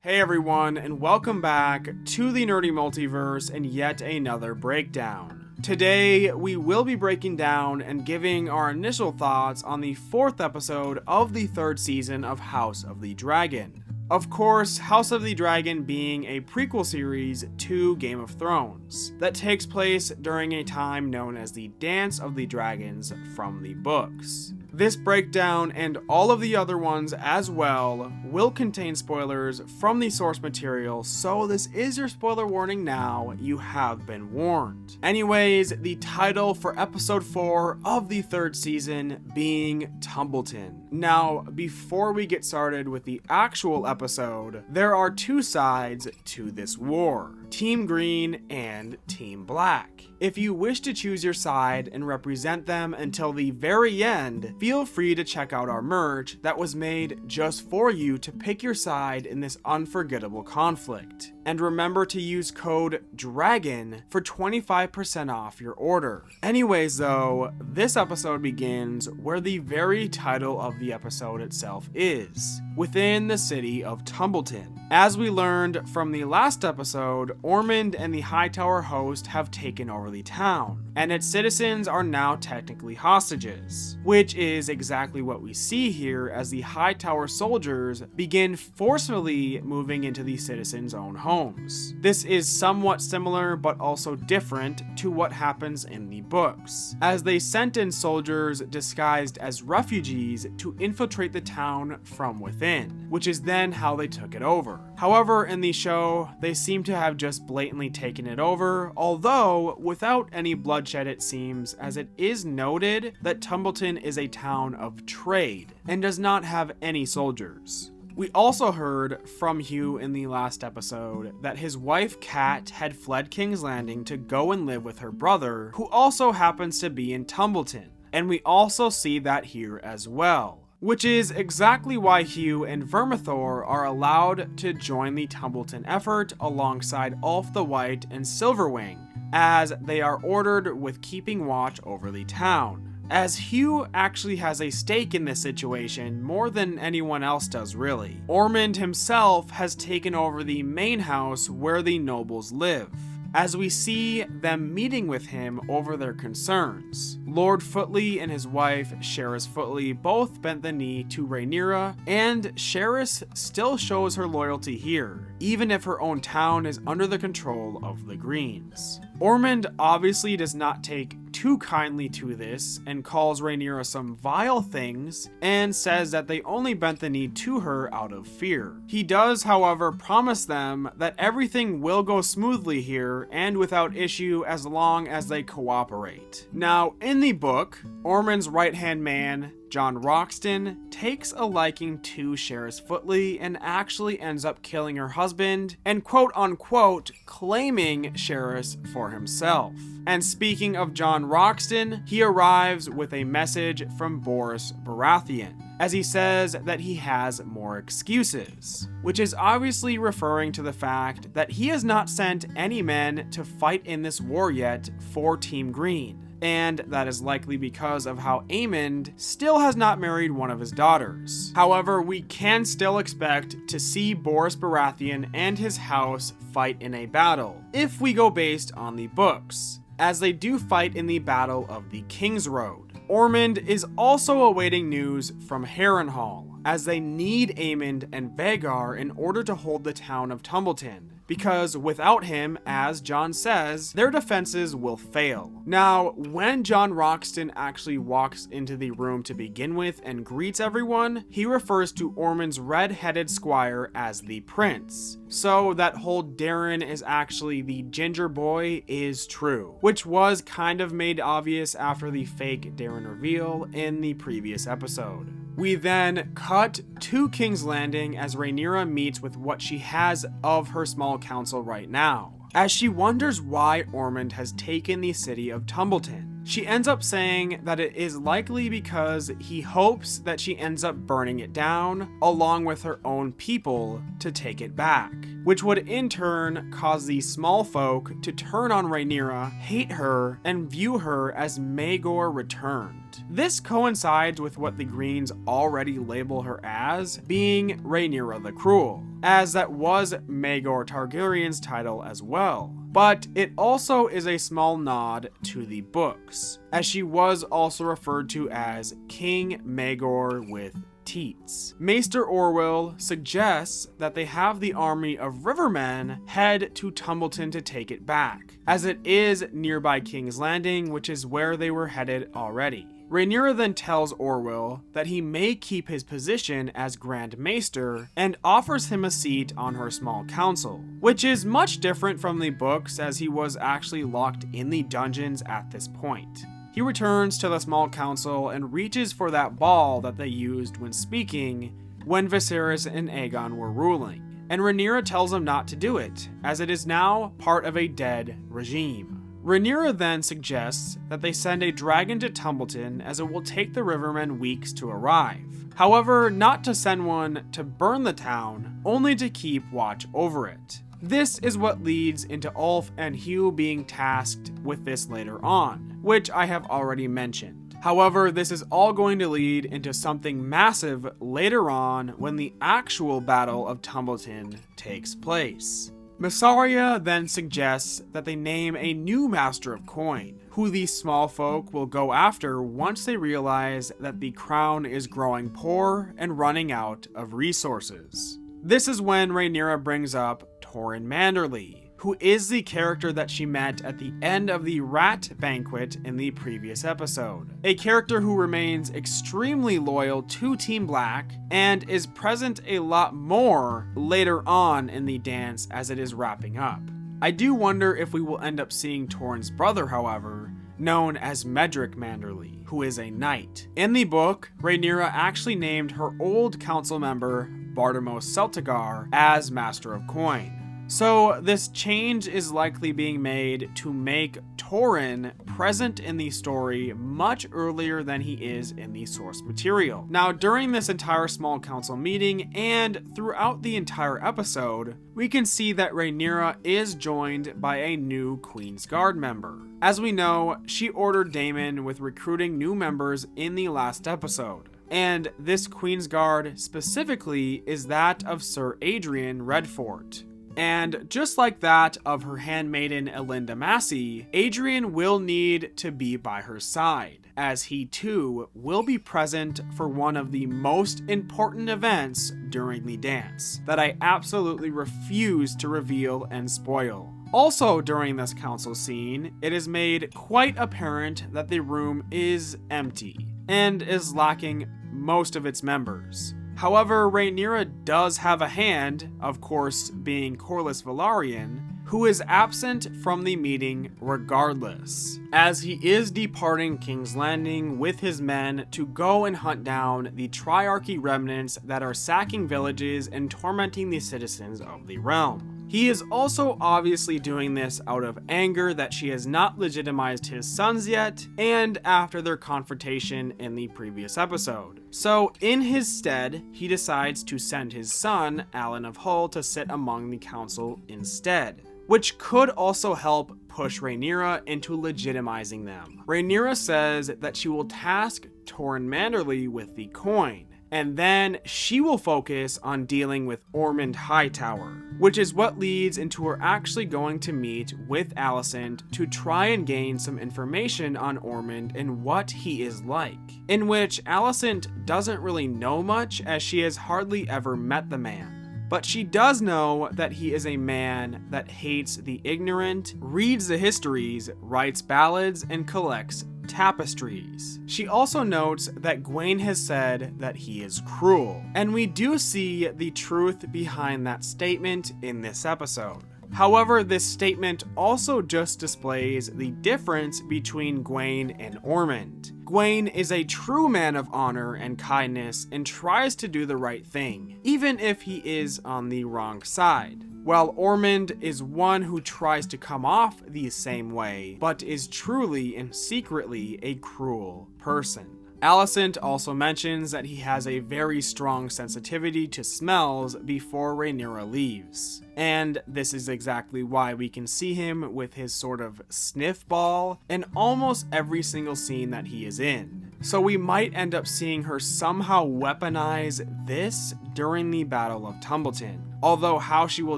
Hey everyone, and welcome back to the Nerdy Multiverse and yet another breakdown. Today, we will be breaking down and giving our initial thoughts on the 4th episode of the 3rd season of House of the Dragon. Of course, House of the Dragon being a prequel series to Game of Thrones that takes place during a time known as the Dance of the Dragons from the books. This breakdown and all of the other ones as well will contain spoilers from the source material, so this is your spoiler warning now, you have been warned. Anyways, the title for episode 4 of the 3rd season being Tumbleton. Now, before we get started with the actual episode, there are two sides to this war, Team Green and Team Black. If you wish to choose your side and represent them until the very end, feel free to check out our merch that was made just for you to pick your side in this unforgettable conflict. And remember to use code DRAGON for 25% off your order. Anyways though, this episode begins where the very title of the episode itself is, within the city of Tumbleton. As we learned from the last episode, Ormund and the Hightower host have taken over the town, and its citizens are now technically hostages, which is exactly what we see here as the Hightower soldiers begin forcefully moving into the citizens' own homes. This is somewhat similar but also different to what happens in the books, as they sent in soldiers disguised as refugees to infiltrate the town from within, which is then how they took it over. However, in the show, they seem to have just blatantly taken it over, although without any bloodshed it seems, as it is noted that Tumbleton is a town of trade and does not have any soldiers. We also heard from Hugh in the last episode that his wife Kat had fled King's Landing to go and live with her brother, who also happens to be in Tumbleton, and we also see that here as well. Which is exactly why Hugh and Vermithor are allowed to join the Tumbleton effort alongside Ulf the White and Silverwing, as they are ordered with keeping watch over the town. As Hugh actually has a stake in this situation more than anyone else does really. Ormund himself has taken over the main house where the nobles live, as we see them meeting with him over their concerns. Lord Footley and his wife, Jacaerys Footley, both bent the knee to Rhaenyra, and Jacaerys still shows her loyalty here, even if her own town is under the control of the Greens. Ormund obviously does not take too kindly to this and calls Rhaenyra some vile things and says that they only bent the knee to her out of fear. He does, however, promise them that everything will go smoothly here and without issue as long as they cooperate. Now, in the book, Ormund's right-hand man, Jon Roxton, takes a liking to Jacaerys Footley and actually ends up killing her husband and quote-unquote claiming Jacaerys for himself. And speaking of Jon Roxton, he arrives with a message from Borys Baratheon, as he says that he has more excuses, which is obviously referring to the fact that he has not sent any men to fight in this war yet for Team Green. And that is likely because of how Aemond still has not married one of his daughters. However, we can still expect to see Borys Baratheon and his house fight in a battle, if we go based on the books, as they do fight in the Battle of the King's Road. Ormund is also awaiting news from Harrenhal, as they need Aemond and Vhagar in order to hold the town of Tumbleton, because without him, as Jon says, their defenses will fail. Now, when Jon Roxton actually walks into the room to begin with and greets everyone, he refers to Ormund's red-headed squire as the prince. So that whole Darren is actually the ginger boy is true, which was kind of made obvious after the fake Darren reveal in the previous episode. We then cut to King's Landing as Rhaenyra meets with what she has of her small council right now, as she wonders why Ormund has taken the city of Tumbleton. She ends up saying that it is likely because he hopes that she ends up burning it down along with her own people to take it back, which would in turn cause the small folk to turn on Rhaenyra, hate her, and view her as Maegor returned. This coincides with what the Greens already label her as, being Rhaenyra the Cruel, as that was Maegor Targaryen's title as well. But it also is a small nod to the books, as she was also referred to as King Maegor with teats. Maester Orwyll suggests that they have the army of rivermen head to Tumbleton to take it back, as it is nearby King's Landing, which is where they were headed already. Rhaenyra then tells Orwyll that he may keep his position as Grand Maester and offers him a seat on her small council, which is much different from the books as he was actually locked in the dungeons at this point. He returns to the small council and reaches for that ball that they used when speaking when Viserys and Aegon were ruling, and Rhaenyra tells him not to do it, as it is now part of a dead regime. Rhaenyra then suggests that they send a dragon to Tumbleton as it will take the rivermen weeks to arrive. However, not to send one to burn the town, only to keep watch over it. This is what leads into Ulf and Hugh being tasked with this later on, which I have already mentioned. However, this is all going to lead into something massive later on when the actual Battle of Tumbleton takes place. Mysaria then suggests that they name a new Master of Coin, who these small folk will go after once they realize that the crown is growing poor and running out of resources. This is when Rhaenyra brings up Torrhen Manderly, who is the character that she met at the end of the Rat Banquet in the previous episode. A character who remains extremely loyal to Team Black and is present a lot more later on in the dance as it is wrapping up. I do wonder if we will end up seeing Torrhen's brother, however, known as Medric Manderly, who is a knight. In the book, Rhaenyra actually named her old council member, Bartimos Celtigar, as Master of Coin. So this change is likely being made to make Torrhen present in the story much earlier than he is in the source material. Now, during this entire small council meeting and throughout the entire episode, we can see that Rhaenyra is joined by a new Queen's Guard member. As we know, she ordered Daemon with recruiting new members in the last episode. And this Queen's Guard specifically is that of Sir Adrian Redfort. And just like that of her handmaiden Elinda Massey, Adrian will need to be by her side, as he too will be present for one of the most important events during the dance, that I absolutely refuse to reveal and spoil. Also during this council scene, it is made quite apparent that the room is empty, and is lacking most of its members. However, Rhaenyra does have a hand, of course being Corlys Velaryon, who is absent from the meeting regardless, as he is departing King's Landing with his men to go and hunt down the Triarchy remnants that are sacking villages and tormenting the citizens of the realm. He is also obviously doing this out of anger that she has not legitimized his sons yet, and after their confrontation in the previous episode. So in his stead, he decides to send his son, Alan of Hull, to sit among the council instead, which could also help push Rhaenyra into legitimizing them. Rhaenyra says that she will task Torrhen Manderly with the coin, and then she will focus on dealing with Aemond Hightower, which is what leads into her actually going to meet with Alicent to try and gain some information on Ormund and what he is like, in which Alicent doesn't really know much as she has hardly ever met the man. But she does know that he is a man that hates the ignorant, reads the histories, writes ballads, and collects tapestries. She also notes that Gwaine has said that he is cruel, and we do see the truth behind that statement in this episode. However, this statement also just displays the difference between Gwaine and Ormund. Gawain is a true man of honor and kindness and tries to do the right thing, even if he is on the wrong side, while Ormund is one who tries to come off the same way, but is truly and secretly a cruel person. Alicent also mentions that he has a very strong sensitivity to smells before Rhaenyra leaves. And this is exactly why we can see him with his sort of sniff ball in almost every single scene that he is in. So we might end up seeing her somehow weaponize this during the Battle of Tumbleton. Although how she will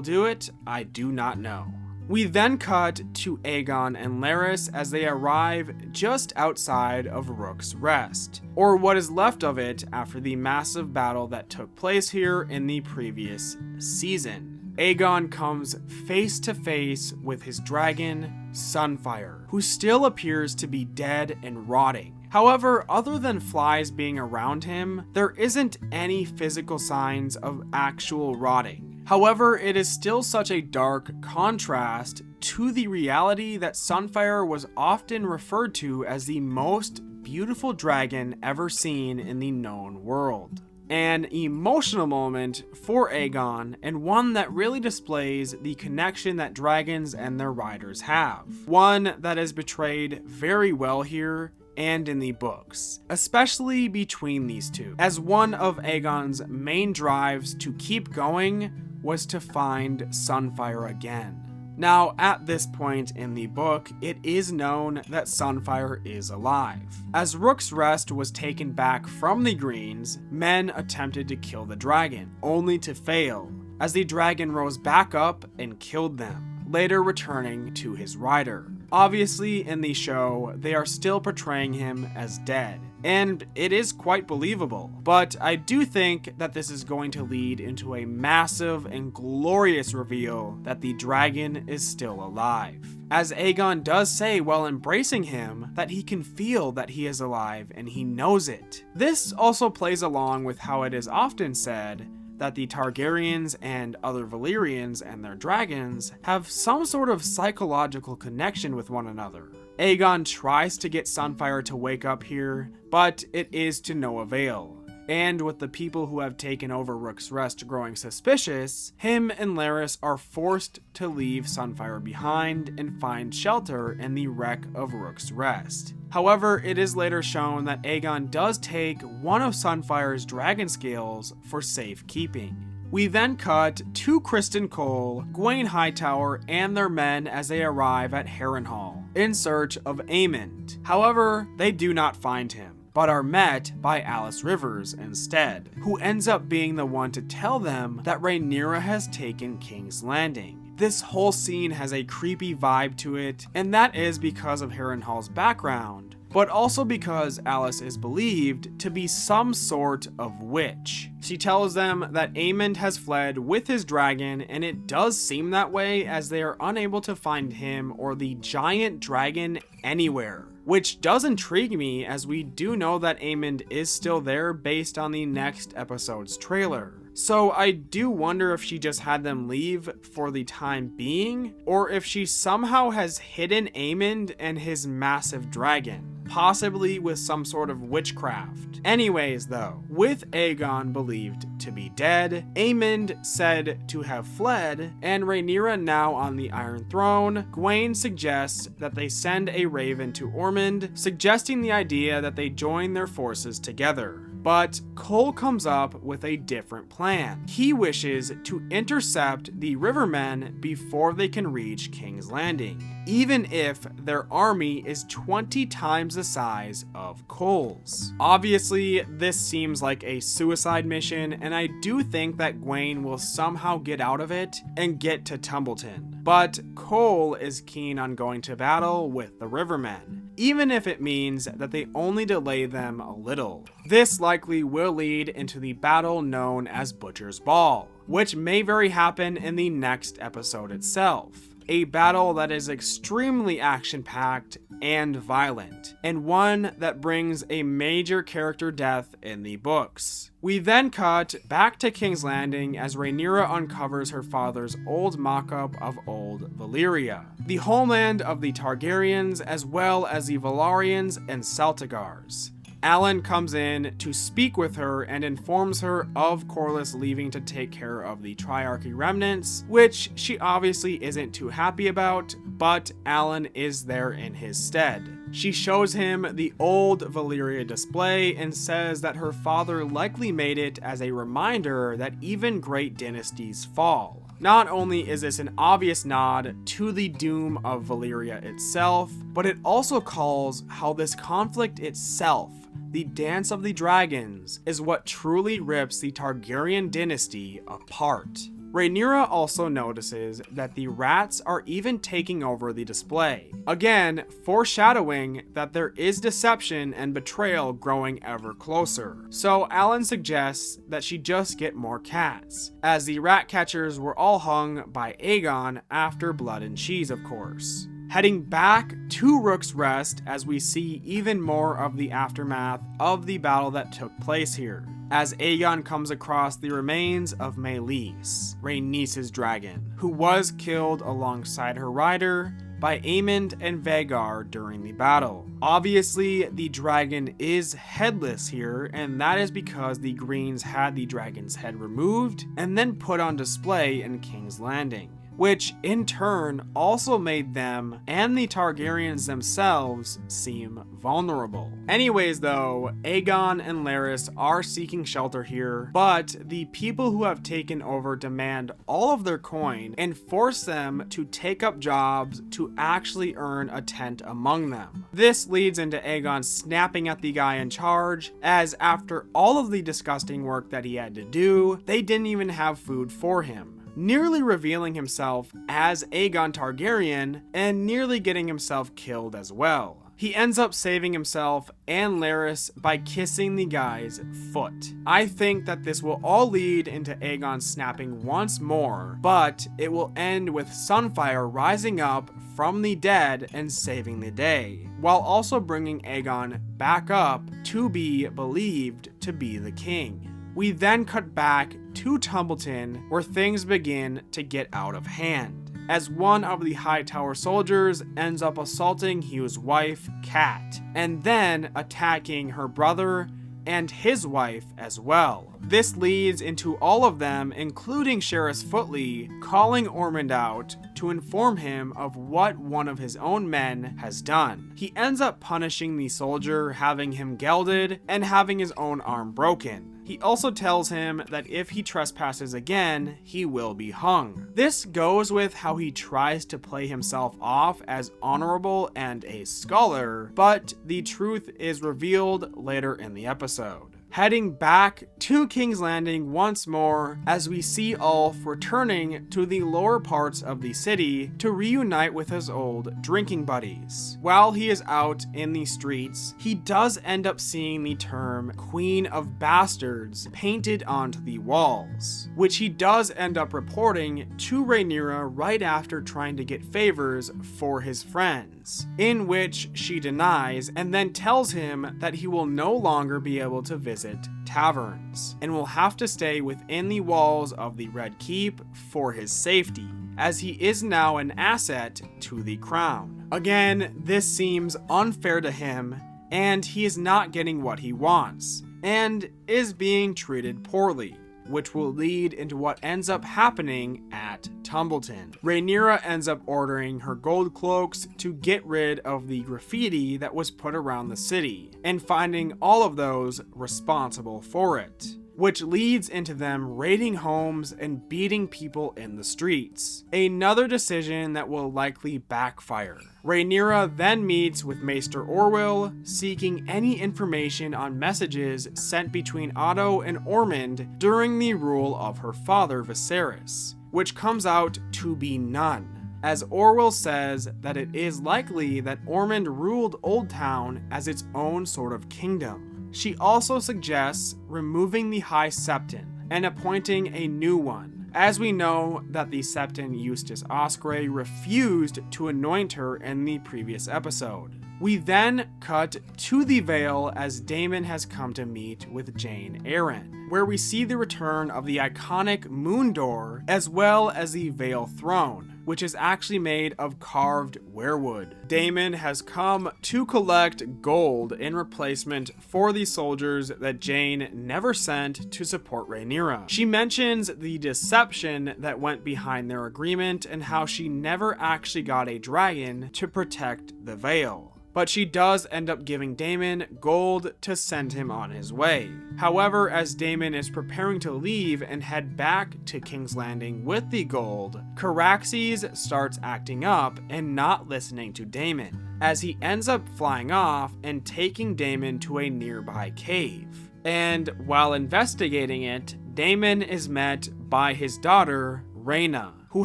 do it, I do not know. We then cut to Aegon and Larys as they arrive just outside of Rook's Rest, or what is left of it after the massive battle that took place here in the previous season. Aegon comes face to face with his dragon, Sunfire, who still appears to be dead and rotting. However, other than flies being around him, there isn't any physical signs of actual rotting. However, it is still such a dark contrast to the reality that Sunfire was often referred to as the most beautiful dragon ever seen in the known world. An emotional moment for Aegon, and one that really displays the connection that dragons and their riders have. One that is portrayed very well here and in the books, especially between these two, as one of Aegon's main drives to keep going was to find Sunfire again. Now, at this point in the book, it is known that Sunfire is alive. As Rook's Rest was taken back from the Greens, men attempted to kill the dragon, only to fail, as the dragon rose back up and killed them, later returning to his rider. Obviously, in the show, they are still portraying him as dead, and it is quite believable, but I do think that this is going to lead into a massive and glorious reveal that the dragon is still alive, as Aegon does say while embracing him that he can feel that he is alive and he knows it. This also plays along with how it is often said that the Targaryens and other Valyrians and their dragons have some sort of psychological connection with one another. Aegon tries to get Sunfire to wake up here, but it is to no avail. And with the people who have taken over Rook's Rest growing suspicious, him and Larys are forced to leave Sunfire behind and find shelter in the wreck of Rook's Rest. However, it is later shown that Aegon does take one of Sunfire's dragon scales for safekeeping. We then cut to Criston Cole, Gawain Hightower, and their men as they arrive at Harrenhal in search of Aemond. However, they do not find him, but are met by Alice Rivers instead, who ends up being the one to tell them that Rhaenyra has taken King's Landing. This whole scene has a creepy vibe to it, and that is because of Harrenhal's background, but also because Alice is believed to be some sort of witch. She tells them that Aemond has fled with his dragon, and it does seem that way as they are unable to find him or the giant dragon anywhere. Which does intrigue me, as we do know that Aemond is still there based on the next episode's trailer. So I do wonder if she just had them leave for the time being, or if she somehow has hidden Aemond and his massive dragon, possibly with some sort of witchcraft. Anyways though, with Aegon believed to be dead, Aemond said to have fled, and Rhaenyra now on the Iron Throne, Gawain suggests that they send a raven to Ormund, suggesting the idea that they join their forces together. But Cole comes up with a different plan. He wishes to intercept the Rivermen before they can reach King's Landing, even if their army is 20 times the size of Cole's. Obviously, this seems like a suicide mission, and I do think that Gawain will somehow get out of it and get to Tumbleton. But Cole is keen on going to battle with the Rivermen, even if it means that they only delay them a little. This likely will lead into the battle known as Butcher's Ball, which may very happen in the next episode itself. a battle that is extremely action-packed and violent, and one that brings a major character death in the books. We then cut back to King's Landing as Rhaenyra uncovers her father's old mock-up of Old Valyria, the homeland of the Targaryens as well as the Velaryons and Celtigars. Alan comes in to speak with her and informs her of Corlys leaving to take care of the Triarchy remnants, which she obviously isn't too happy about, but Alan is there in his stead. She shows him the old Valyria display and says that her father likely made it as a reminder that even great dynasties fall. Not only is this an obvious nod to the doom of Valyria itself, but it also calls how this conflict itself, the Dance of the Dragons, is what truly rips the Targaryen dynasty apart. Rhaenyra also notices that the rats are even taking over the display, again foreshadowing that there is deception and betrayal growing ever closer. So Alan suggests that she just get more cats, as the rat catchers were all hung by Aegon after Blood and Cheese, of course. Heading back to Rook's Rest as we see even more of the aftermath of the battle that took place here, as Aegon comes across the remains of Meleys, Rhaenys's dragon, who was killed alongside her rider by Aemond and Vhagar during the battle. Obviously, the dragon is headless here, and that is because the Greens had the dragon's head removed and then put on display in King's Landing, which in turn also made them and the Targaryens themselves seem vulnerable. Anyways though, Aegon and Larys are seeking shelter here, but the people who have taken over demand all of their coin and force them to take up jobs to actually earn a tent among them. This leads into Aegon snapping at the guy in charge, as after all of the disgusting work that he had to do, they didn't even have food for him, nearly revealing himself as Aegon Targaryen and nearly getting himself killed as well. He ends up saving himself and Larys by kissing the guy's foot. I think that this will all lead into Aegon snapping once more, but it will end with Sunfire rising up from the dead and saving the day, while also bringing Aegon back up to be believed to be the king. We then cut back to Tumbleton, where things begin to get out of hand, as one of the Hightower soldiers ends up assaulting Hugh's wife, Cat, and then attacking her brother and his wife as well. This leads into all of them, including Sheriff Footley, calling Ormund out to inform him of what one of his own men has done. He ends up punishing the soldier, having him gelded and having his own arm broken. He also tells him that if he trespasses again, he will be hung. This goes with how he tries to play himself off as honorable and a scholar, but the truth is revealed later in the episode. Heading back to King's Landing once more as we see Ulf returning to the lower parts of the city to reunite with his old drinking buddies. While he is out in the streets, he does end up seeing the term Queen of Bastards painted onto the walls, which he does end up reporting to Rhaenyra right after trying to get favors for his friends, in which she denies and then tells him that he will no longer be able to visit taverns and will have to stay within the walls of the Red Keep for his safety, as he is now an asset to the crown. Again, this seems unfair to him, and he is not getting what he wants and is being treated poorly, which will lead into what ends up happening at Tumbleton. Rhaenyra ends up ordering her gold cloaks to get rid of the graffiti that was put around the city, and finding all of those responsible for it, which leads into them raiding homes and beating people in the streets. Another decision that will likely backfire. Rhaenyra then meets with Maester Orwyll, seeking any information on messages sent between Otto and Ormund during the rule of her father Viserys, which comes out to be none, as Orwyll says that it is likely that Ormund ruled Old Town as its own sort of kingdom. She also suggests removing the High Septon and appointing a new one, as we know that the Septon Eustace Osprey refused to anoint her in the previous episode. We then cut to the Vale as Daemon has come to meet with Jane Eyre, where we see the return of the iconic Moon Door as well as the Vale Throne, which is actually made of carved weirwood. Daemon has come to collect gold in replacement for the soldiers that Jane never sent to support Rhaenyra. She mentions the deception that went behind their agreement and how she never actually got a dragon to protect the Vale. But she does end up giving Daemon gold to send him on his way. However, as Daemon is preparing to leave and head back to King's Landing with the gold, Caraxes starts acting up and not listening to Daemon, as he ends up flying off and taking Daemon to a nearby cave. And while investigating it, Daemon is met by his daughter, Rhaena, who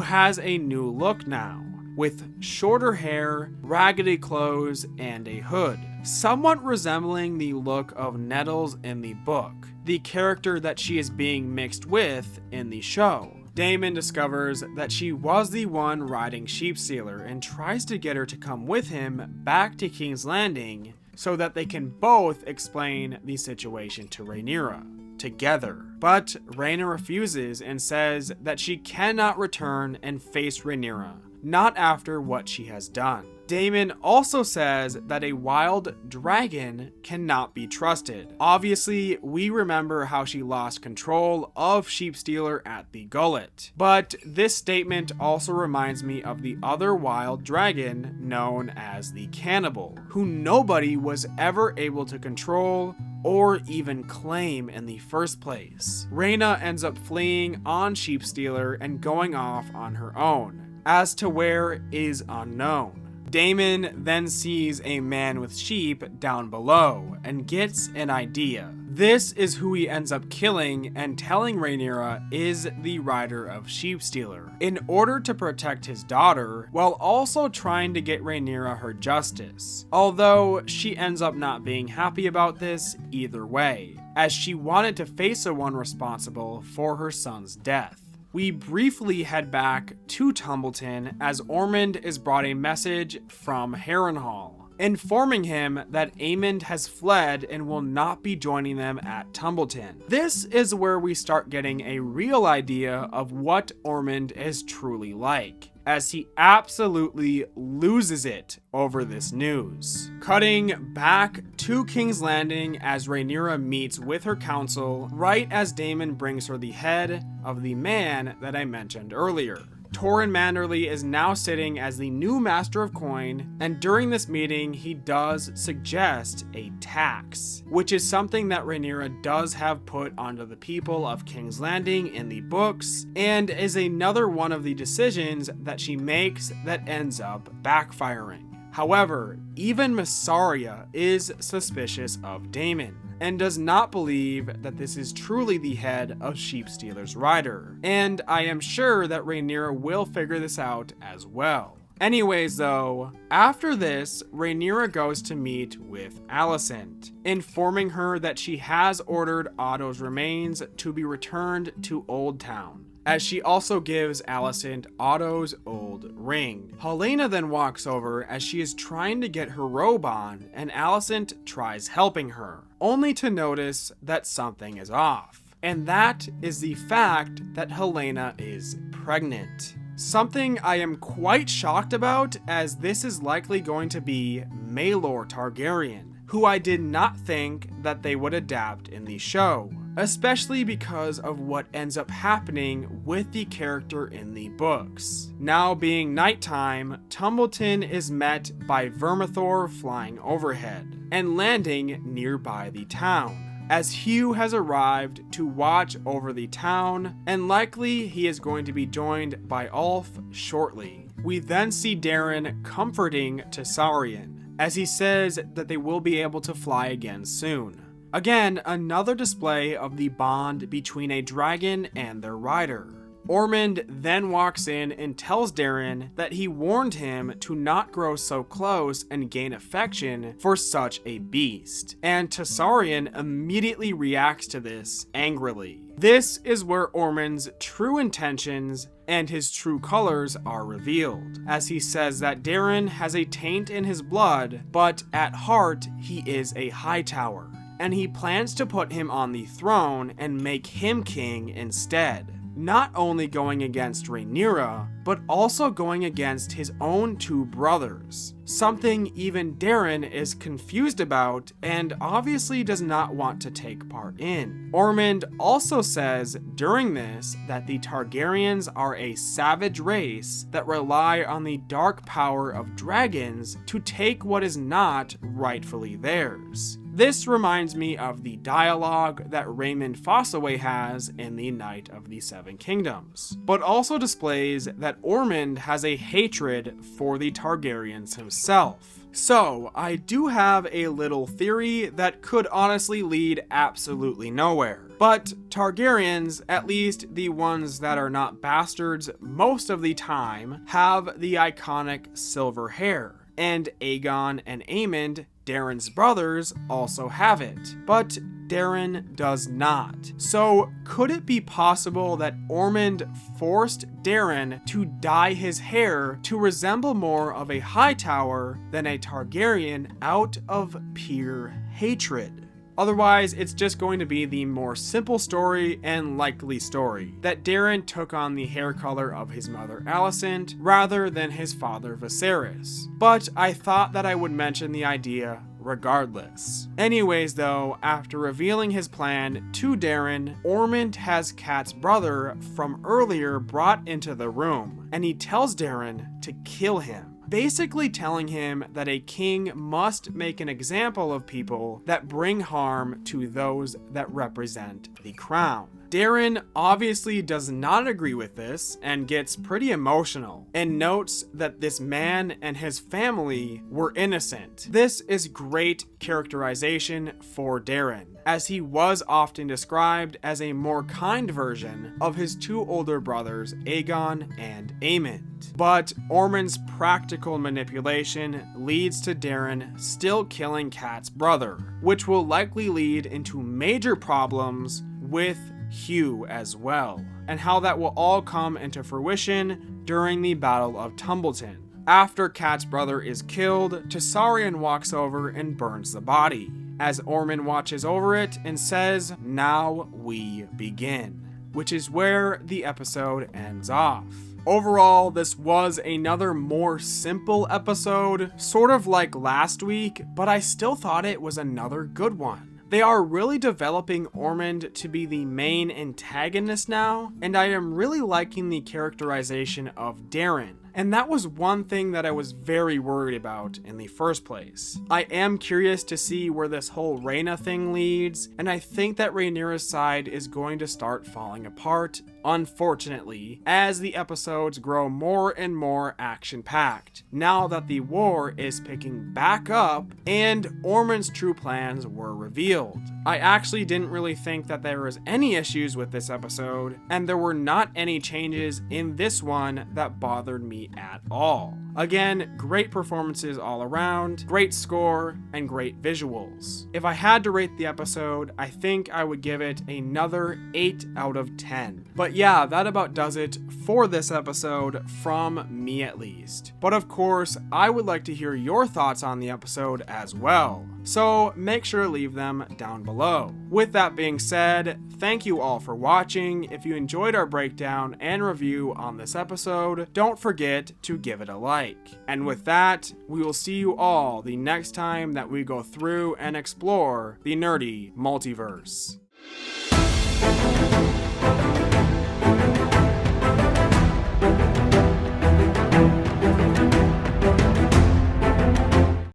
has a new look now, with shorter hair, raggedy clothes, and a hood, somewhat resembling the look of Nettles in the book, the character that she is being mixed with in the show. Daemon discovers that she was the one riding Sheepstealer and tries to get her to come with him back to King's Landing so that they can both explain the situation to Rhaenyra together. But Rhaena refuses and says that she cannot return and face Rhaenyra, not after what she has done. Daemon also says that a wild dragon cannot be trusted. Obviously, we remember how she lost control of Sheepstealer at the Gullet. But this statement also reminds me of the other wild dragon known as the Cannibal, who nobody was ever able to control or even claim in the first place. Rhaena ends up fleeing on Sheepstealer and going off on her own. As to where is unknown. Daemon then sees a man with sheep down below and gets an idea. This is who he ends up killing and telling Rhaenyra is the rider of Sheepstealer, in order to protect his daughter, while also trying to get Rhaenyra her justice. Although she ends up not being happy about this either way, as she wanted to face the one responsible for her son's death. We briefly head back to Tumbleton as Ormund is brought a message from Harrenhal, informing him that Aemond has fled and will not be joining them at Tumbleton. This is where we start getting a real idea of what Ormund is truly like, as he absolutely loses it over this news. Cutting back to King's Landing as Rhaenyra meets with her counsel right as Daemon brings her the head of the man that I mentioned earlier. Torrhen Manderly is now sitting as the new Master of Coin, and during this meeting he does suggest a tax, which is something that Rhaenyra does have put onto the people of King's Landing in the books, and is another one of the decisions that she makes that ends up backfiring. However, even Mysaria is suspicious of Daemon, and does not believe that this is truly the head of Sheepstealer's rider, and I am sure that Rhaenyra will figure this out as well. Anyways though, after this, Rhaenyra goes to meet with Alicent, informing her that she has ordered Otto's remains to be returned to Old Town, as she also gives Alicent Otto's old ring. Helaena then walks over as she is trying to get her robe on, and Alicent tries helping her, only to notice that something is off. And that is the fact that Helaena is pregnant. Something I am quite shocked about, as this is likely going to be Maelor Targaryen, who I did not think that they would adapt in the show, especially because of what ends up happening with the character in the books. Now being nighttime, Tumbleton is met by Vermithor flying overhead and landing nearby the town, as Hugh has arrived to watch over the town, and likely he is going to be joined by Ulf shortly. We then see Darren comforting Tessarion, as he says that they will be able to fly again soon. Again, another display of the bond between a dragon and their rider. Ormund then walks in and tells Darren that he warned him to not grow so close and gain affection for such a beast, and Tessarion immediately reacts to this angrily. This is where Ormund's true intentions and his true colors are revealed, as he says that Daemon has a taint in his blood, but at heart he is a Hightower, and he plans to put him on the throne and make him king instead. Not only going against Rhaenyra, but also going against his own two brothers. Something even Daemon is confused about and obviously does not want to take part in. Ormund also says during this that the Targaryens are a savage race that rely on the dark power of dragons to take what is not rightfully theirs. This reminds me of the dialogue that Raymond Fossaway has in The Night of the Seven Kingdoms, but also displays that Ormund has a hatred for the Targaryens himself. So, I do have a little theory that could honestly lead absolutely nowhere. But Targaryens, at least the ones that are not bastards most of the time, have the iconic silver hair. And Aegon and Aemond, Daemon's brothers, also have it, but Daemon does not. So could it be possible that Ormund forced Daemon to dye his hair to resemble more of a Hightower than a Targaryen out of pure hatred? Otherwise, it's just going to be the more simple story and likely story that Daemon took on the hair color of his mother Alicent rather than his father Viserys. But I thought that I would mention the idea regardless. Anyways though, after revealing his plan to Daemon, Ormund has Kat's brother from earlier brought into the room, and he tells Daemon to kill him, basically telling him that a king must make an example of people that bring harm to those that represent the crown. Daemon obviously does not agree with this and gets pretty emotional and notes that this man and his family were innocent. This is great characterization for Daemon, as he was often described as a more kind version of his two older brothers Aegon and Aemond. But Ormund's practical manipulation leads to Daemon still killing Kat's brother, which will likely lead into major problems with Hugh as well, and how that will all come into fruition during the Battle of Tumbleton. After Kat's brother is killed, Targaryen walks over and burns the body, as Ormund watches over it and says, "Now we begin," which is where the episode ends off. Overall, this was another more simple episode, sort of like last week, but I still thought it was another good one. They are really developing Ormund to be the main antagonist now, and I am really liking the characterization of Daemon. And that was one thing that I was very worried about in the first place. I am curious to see where this whole Rhaena thing leads, and I think that Rhaenyra's side is going to start falling apart, unfortunately, as the episodes grow more and more action-packed, now that the war is picking back up and Ormund's true plans were revealed. I actually didn't really think that there was any issues with this episode, and there were not any changes in this one that bothered me at all. Again, great performances all around, great score, and great visuals. If I had to rate the episode, I think I would give it another 8 out of 10. But yeah, that about does it for this episode, from me at least. But of course, I would like to hear your thoughts on the episode as well, so make sure to leave them down below. With that being said, thank you all for watching. If you enjoyed our breakdown and review on this episode, don't forget to give it a like. And with that, we will see you all the next time that we go through and explore the Nerdy Multiverse.